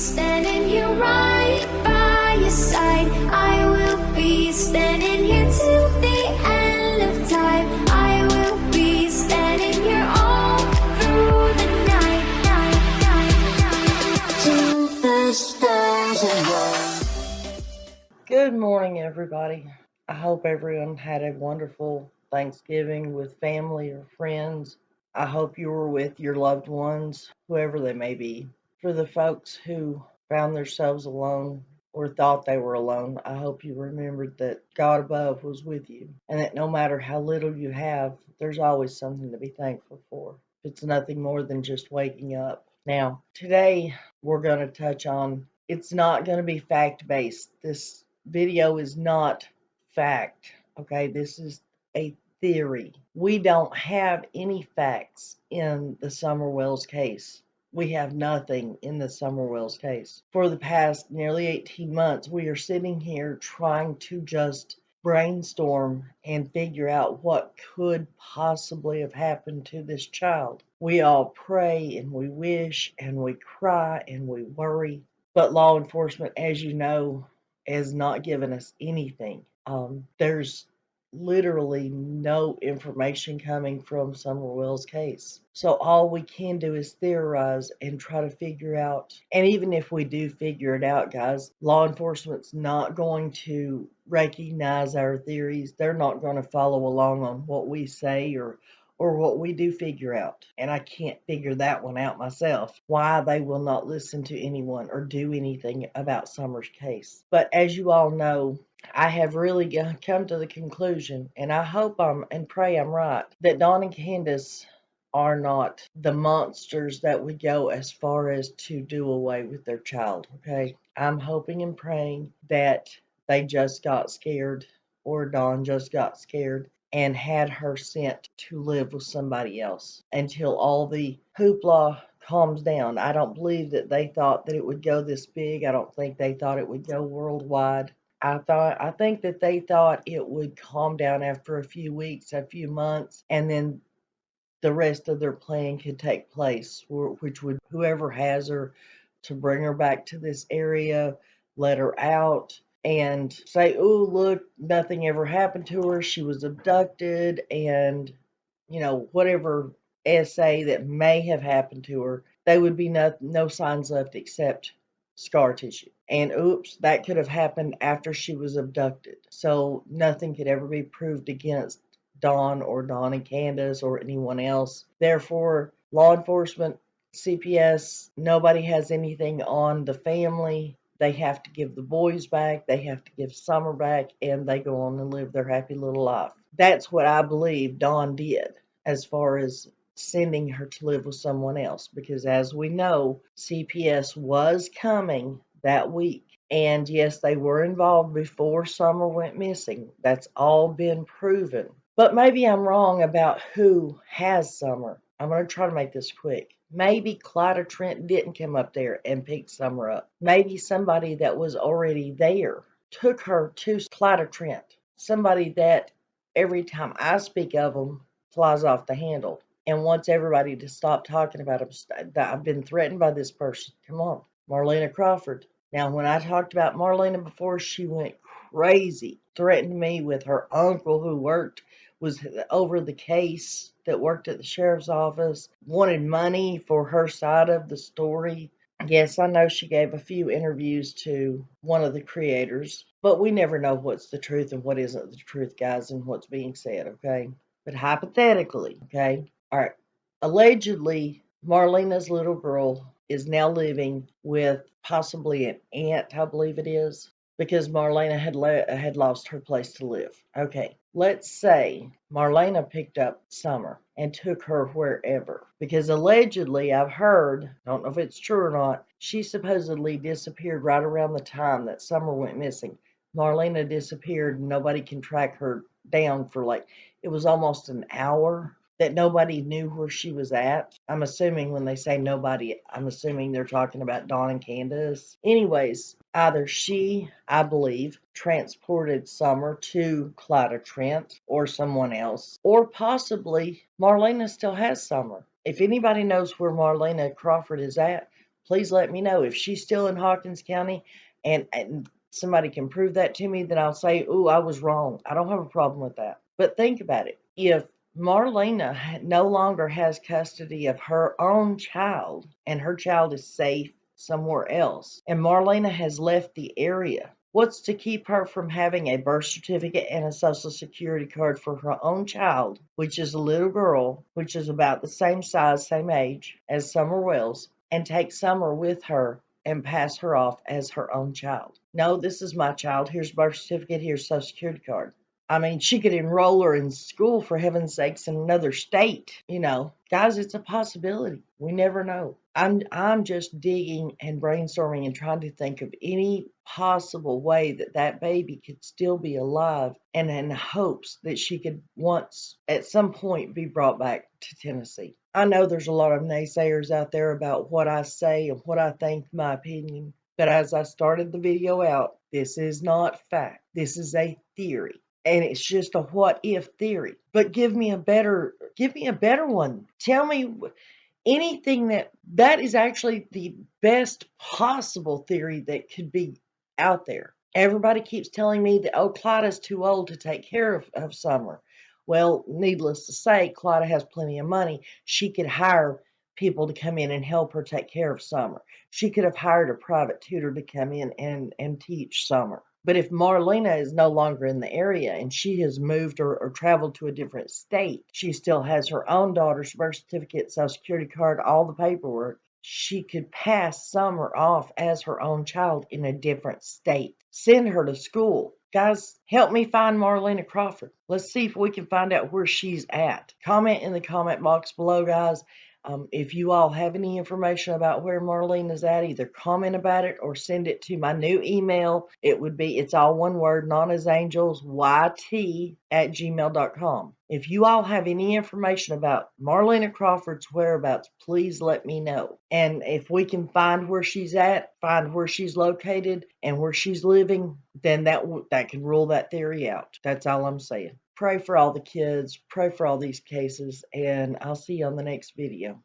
standing here right by your side. I will be standing here till the end of time. I will be standing here all through the night, till the stars align. Good morning, everybody. I hope everyone had a wonderful Thanksgiving with family or friends. I hope you were with your loved ones, whoever they may be. For the folks who found themselves alone or thought they were alone, I hope you remembered that God above was with you, and that no matter how little you have, there's always something to be thankful for. It's nothing more than just waking up. Now, today we're going to touch on, it's not going to be fact-based. This video is not fact, okay? This is a theory. We don't have any facts in the Summerwells case. We have nothing in the Summerwells case. For the past nearly 18 months, we are sitting here trying to just brainstorm and figure out what could possibly have happened to this child. We all pray and we wish and we cry and we worry, but law enforcement, as you know, has not given us anything. There's literally no information coming from Summerwell's case. So all we can do is theorize and try to figure out. And even if we do figure it out, guys, law enforcement's not going to recognize our theories. They're not going to follow along on what we say or what we do figure out. And I can't figure that one out myself, why they will not listen to anyone or do anything about Summer's case. But as you all know, I have really come to the conclusion, and I hope and pray I'm right, that Dawn and Candace are not the monsters that would go as far as to do away with their child, okay? I'm hoping and praying that they just got scared, or Dawn just got scared and had her sent to live with somebody else until all the hoopla calms down. I don't believe that they thought that it would go this big. I don't think they thought it would go worldwide. I think that they thought it would calm down after a few weeks, a few months, and then the rest of their plan could take place, which would, whoever has her, to bring her back to this area, let her out, and say, oh, look, nothing ever happened to her. She was abducted, and, you know, whatever essay that may have happened to her, there would be no signs left except scar tissue. And oops, that could have happened after she was abducted. So nothing could ever be proved against Dawn and Candace or anyone else. Therefore, law enforcement, CPS, nobody has anything on the family. They have to give the boys back, they have to give Summer back, and they go on and live their happy little life. That's what I believe Dawn did as far as sending her to live with someone else, because as we know, CPS was coming that week. And yes, they were involved before Summer went missing. That's all been proven. But maybe I'm wrong about who has Summer. I'm going to try to make this quick. Maybe Clyda Trent didn't come up there and pick Summer up. Maybe somebody that was already there took her to Clyda Trent. Somebody that every time I speak of them flies off the handle and wants everybody to stop talking about them. I've been threatened by this person. Come on, Marlena Crawford. Now, when I talked about Marlena before, she went crazy, threatened me with her uncle who was over the case, that worked at the sheriff's office, wanted money for her side of the story. Yes, I know she gave a few interviews to one of the creators, but we never know what's the truth and what isn't the truth, guys, and what's being said, okay? But hypothetically, okay? All right. Allegedly, Marlena's little girl is now living with possibly an aunt, I believe it is, because Marlena had lost her place to live. Okay, let's say Marlena picked up Summer and took her wherever, because allegedly, I've heard, I don't know if it's true or not, she supposedly disappeared right around the time that Summer went missing. Marlena disappeared and nobody can track her down for it was almost an hour that nobody knew where she was at. I'm assuming when they say nobody, I'm assuming they're talking about Dawn and Candace. Anyways, either she, I believe, transported Summer to Clyda Trent or someone else, or possibly Marlena still has Summer. If anybody knows where Marlena Crawford is at, please let me know. If she's still in Hawkins County and somebody can prove that to me, then I'll say, ooh, I was wrong. I don't have a problem with that. But think about it. If Marlena no longer has custody of her own child and her child is safe somewhere else, and Marlena has left the area, what's to keep her from having a birth certificate and a social security card for her own child, which is a little girl, which is about the same size, same age as Summer Wells, and take Summer with her and pass her off as her own child? No, this is my child. Here's birth certificate. Here's social security card. I mean, she could enroll her in school, for heaven's sakes, in another state. Guys, it's a possibility. We never know. I'm just digging and brainstorming and trying to think of any possible way that that baby could still be alive, and in hopes that she could once at some point be brought back to Tennessee. I know there's a lot of naysayers out there about what I say and what I think, my opinion. But as I started the video out, this is not fact. This is a theory. And it's just a what if theory. But give me a better one. Tell me anything that is actually the best possible theory that could be out there. Everybody keeps telling me that, oh, Clyda's too old to take care of Summer. Well, needless to say, Clyda has plenty of money. She could hire people to come in and help her take care of Summer. She could have hired a private tutor to come in and teach Summer. But if Marlena is no longer in the area and she has moved or traveled to a different state, she still has her own daughter's birth certificate, social security card, all the paperwork. She could pass Summer off as her own child in a different state. Send her to school. Guys, help me find Marlena Crawford. Let's see if we can find out where she's at. Comment in the comment box below, guys. If you all have any information about where Marlena's at, either comment about it or send it to my new email. It's all one word, NanasAngelsYT@gmail.com. If you all have any information about Marlena Crawford's whereabouts, please let me know. And if we can find where she's at, find where she's located and where she's living, then that can rule that theory out. That's all I'm saying. Pray for all the kids, pray for all these cases, and I'll see you on the next video.